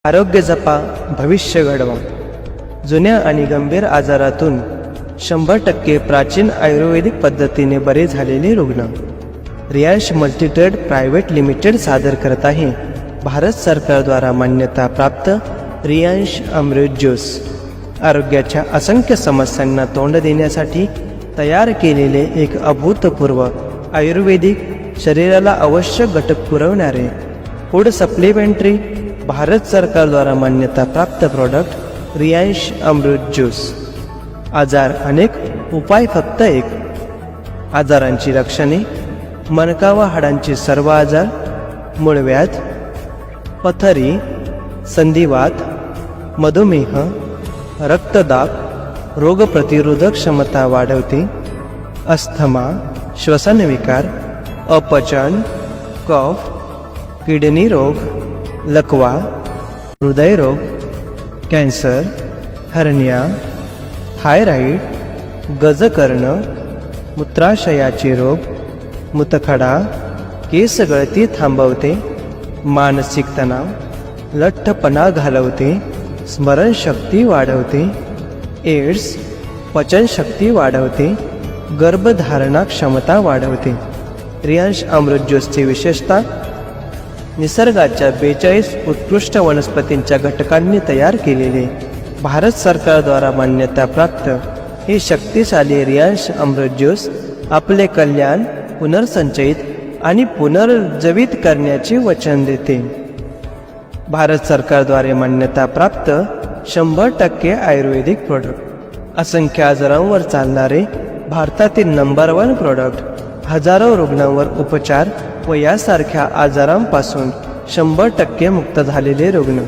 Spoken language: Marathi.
आरोग्य जपा, भविष्य घडवा. जुन्या आणि गंभीर आजारातून 100% प्राचीन आयुर्वेदिक पद्धतीने बरे झालेले रुग्ण. रियांश मल्टीट्रेड प्रायव्हेट लिमिटेड सादर करत आहे भारत सरकारद्वारा मान्यता प्राप्त रियांश अमृत ज्यूस. आरोग्याच्या असंख्य समस्यांना तोंड देण्यासाठी तयार केलेले एक अभूतपूर्व आयुर्वेदिक, शरीराला आवश्यक घटक पुरवणारे फूड सप्लिमेंटरी, भारत सरकारद्वारा मान्यता प्राप्त प्रोडक्ट रियांश अमृत ज्यूस. आजार अनेक, उपाय फक्त एक. आजारांची लक्षणे: मणका व हाडांचे सर्व आजार, मूळव्याध, पथरी, संधिवात, मधुमेह, रक्तदाब, रोगप्रतिरोधक क्षमता वाढवते, अस्थमा, श्वसनविकार, अपचन, कफ, किडनी रोग, लकवा, हृदयरोग, कॅन्सर, हर्निया, थायरॉइड, गजकर्ण, मूत्राशयाचे रोग, मूतखडा, केस गळती थांबवते, मानसिक तणाव, लठ्ठपणा घालवते, स्मरणशक्ती वाढवते, एड्स, पचनशक्ती वाढवते, गर्भधारणा क्षमता वाढवते. रियांश अमृत ज्यूसची विशेषता: निसर्गाच्या 42 उत्कृष्ट वनस्पतींच्या घटकांनी तयार केलेले, भारत सरकारद्वारा मान्यता प्राप्त हे शक्तिशाली रियांश अमृत ज्यूस आपले कल्याण पुनर्संचयित आणि पुनर्जीवित करण्याचे वचन देते. भारत सरकारद्वारे मान्यता प्राप्त 100% आयुर्वेदिक प्रोडक्ट. असंख्य आजारांवर चालणारे भारतातील नंबर 1 प्रोडक्ट. हजारो रुग्णांवर उपचार व यासारख्या आजारांपासून 100% मुक्त झालेले रुग्ण.